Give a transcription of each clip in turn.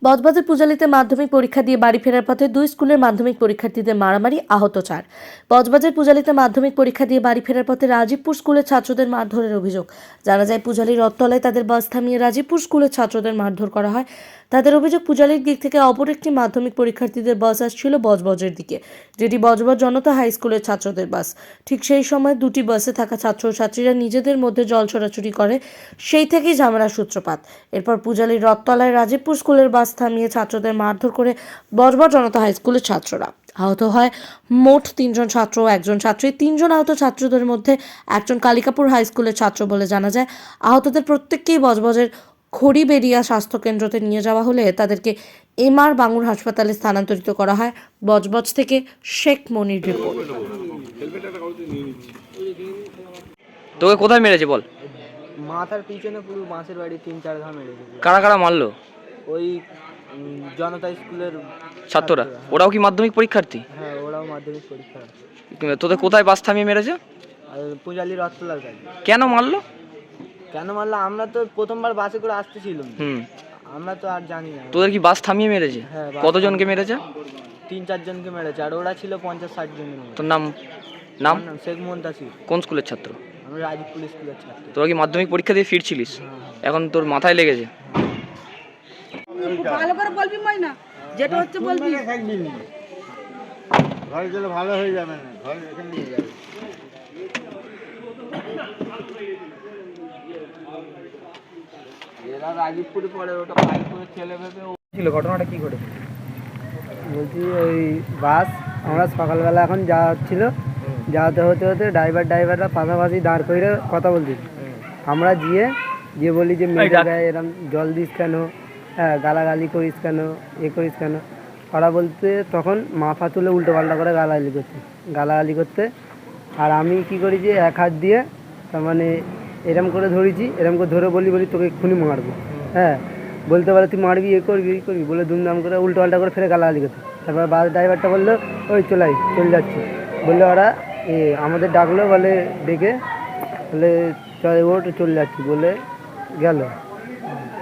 বজবজের পূজালীতে মাধ্যমিক পরীক্ষা দিয়ে বাড়ি ফেরার পথে দুই স্কুলের মাধ্যমিক পরীক্ষার্থীদের মারামারি, আহত 4। বজবজের পূজালীতে মাধ্যমিক পরীক্ষা দিয়ে বাড়ি ফেরার পথে রাজীবপুর স্কুলের ছাত্রদের মারধরের অভিযোগ। জানা যায়, পূজালীর রথতলায় তাদের বাস থামিয়ে রাজীবপুর স্কুলের ছাত্রদের মারধর করা হয়। তাদের অভিযোগ, পূজালীর দিক থেকে অপর একটি মাধ্যমিক পরীক্ষার্থীদের বাস আসছিল বজবজের দিকে, যেটি বজবজ জনতা হাই স্কুলের ছাত্রদের বাস। ঠিক সেই সময় দুটি বাসে থাকা ছাত্রছাত্রীরা নিজেদের মধ্যে জল ছোড়াছুড়ি করে, সেই থেকেই ঝামেলার সূত্রপাত। এরপর পূজালীর রথতলায় রাজীবপুর স্কুলের বাস থামিয়ে ছাত্রদের মারধর করে বজবজ জনতা হাই স্কুলের ছাত্ররা। আহত হয় মোট 3 জন ছাত্র ও 1 জন ছাত্রী। 3 জন আহত ছাত্রদের মধ্যে একজন কালিকাপুর হাই স্কুলের ছাত্র বলে জানা যায়। আহতদের প্রত্যেককেই বজবজের খড়িবেড়িয়া স্বাস্থ্যকেন্দ্রতে নিয়ে যাওয়া হলে তাদেরকে এমআর বাঙুর হাসপাতালে স্থানান্তরিত করা হয়। বজবজ থেকে শেখ মনির রিপোর্ট। তোকে কোথায় মেরেছে বল? মাথার পিছনে পুরো বাঁশের বাড়ি 3-4 ঘা মেরেছে। কারা কারা মারলো? ওই জনতা স্কুলের ছাত্ররা। ওরাও কি মাধ্যমিক পরীক্ষার্থী? হ্যাঁ, ওরাও মাধ্যমিক পরীক্ষা। তোদের কোথায় বাস থামিয়ে মেরেছে? আর পূজালী রথতলার কাছে। কেন মারলো? কেন মারলো? আমরা তো প্রথমবার বাসে করে আসতেছিলাম, আমরা তো আর জানি না। তোদের কি বাস থামিয়ে মেরেছে? হ্যাঁ। কতজনকে মেরেছে? 3-4 জনকে মেরেছে, আর ওরা ছিল 50-60 জন। তোর নাম? নাম? শেখ মন্তাসির। কোন স্কুলের ছাত্র? আমরা রাজীবপুর স্কুলের ছাত্র। তোরা কি মাধ্যমিক পরীক্ষা দিয়ে ফিরছিলিস? এখন তোর মাথায় লেগেছে? ভালো করে বলবি ময়না, যেটা হচ্ছে বলবি। ঘরে গেলে ভালো হয়ে যাবে না, ঘরে এখানে নিয়ে যাবে। এরা রাজীবপুরে পড়ে, ওটা বাইক করে ছেলে ভেবে ছিল। ঘটনাটা কি ঘটেছে? বলছি, ওই বাস আমরা সকালবেলা এখন যাওয়া হচ্ছিল, যাওয়াতে হতে হতে ড্রাইভাররা পাশাপাশি দাঁড় করে কথা বলছিল। আমরা গিয়ে বলি যে মেয়ে জায়গায় এরকম জল দিস কেন, হ্যাঁ গালাগালি করিস কেন, করিস কেন। ওরা বলতে তখন মাথা তুলে উল্টো পাল্টা করে গালাগালি করতে। আর আমি কি করি যে এক হাত দিয়ে তার মানে এরম করে ধরেছি, এরম করে ধরে বলি তোকে এক্ষুনি মারবো। হ্যাঁ, বলতে পারে তুই মারবি, করবি বলে দুমদাম করে উল্টো পাল্টা করে ফেরে গালাগালি করতে। তারপর বাস ড্রাইভারটা বললো ওই চলে যাচ্ছি বললে। ওরা আমাদের ডাকলো, বলে ডেকে বলে ওট চলে যাচ্ছি বলে গেল।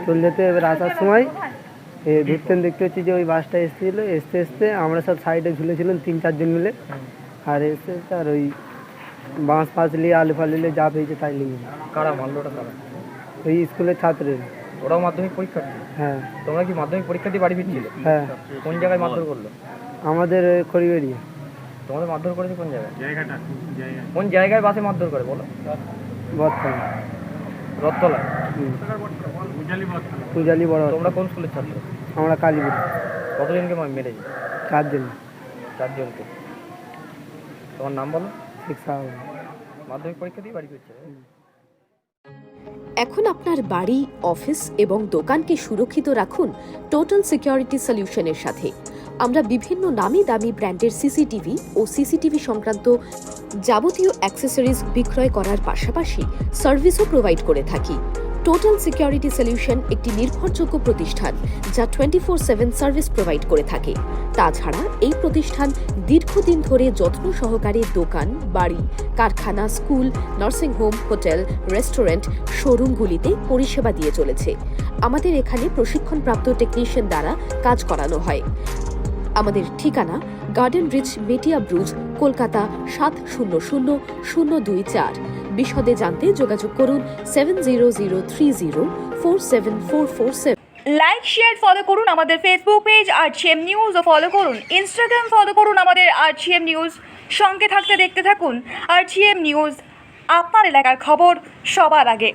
চলে যেতে এবার আসার সময় দেখতে হচ্ছে যে ওই বাসটা এসতে আমরা সব সাইডে ঝুলেছিলাম 3-4 জন মিলে। আর এসে আর ওই বাঁশ নিয়ে আলু নিয়ে যা পেয়েছে তাই নিয়ে। কারা মারলো? ওটা কারা? ওই স্কুলের ছাত্রের। ওরাও মাধ্যমিক পরীক্ষার্থী? হ্যাঁ। তোমরা কি মাধ্যমিক পরীক্ষা দিয়ে বাড়ি ফিরছিলে? হ্যাঁ। কোন জায়গায় মারধর করলো? আমাদের খড়িবেড়িয়া। তোমাদের মারধর করেছে কোন জায়গায়? কোন জায়গায় বাসে মারধর করে বলো? বটতলা। রথতলা? পূজালী বড়। তোমরা কোন স্কুলের ছাত্র? আমরা কালীপুর। কতজনকে মেরেছে? 4 জন। 4 জনকে। তোমার নাম বলো? মাধ্যমিক পরীক্ষা দিয়ে বাড়ি ফিরছে। এখন আপনার বাড়ি, অফিস এবং দোকানকে সুরক্ষিত রাখুন টোটাল সিকিউরিটি সলিউশনের সাথে। আমরা বিভিন্ন নামি দামি ব্র্যান্ডের সিসিটিভি ও সিসিটিভি সংক্রান্ত যাবতীয় অ্যাক্সেসরিজ বিক্রয় করার পাশাপাশি সার্ভিসও প্রোভাইড করে থাকি। টোটাল সিকিউরিটি সলিউশন একটি নির্ভরযোগ্য প্রতিষ্ঠান যা 24/7 সার্ভিস প্রোভাইড করে থাকে। তাছাড়া এই প্রতিষ্ঠান দীর্ঘদিন ধরে যত্ন সহকারে দোকান, বাড়ি, কারখানা, স্কুল, নার্সিংহোম, হোটেল, রেস্টুরেন্ট, শোরুমগুলিতে পরিষেবা দিয়ে চলেছে। আমাদের এখানে প্রশিক্ষণপ্রাপ্ত টেকনিশিয়ান দ্বারা কাজ করানো হয়। আমাদের ঠিকানা গার্ডেন রিচ, মেটিয়া ব্রুজ, কলকাতা 700024। বিশদে জানতে যোগাযোগ করুন 7003047447। লাইক, শেয়ার, ফলো করুন আমাদের ফেসবুক পেজ RGM নিউজ ও ফলো করুন ইনস্টাগ্রাম, ফলো করুন আমাদের RGM নিউজ। সঙ্গে থাকতে দেখতে থাকুন RGM নিউজ, আপনার এলাকার খবর সবার আগে।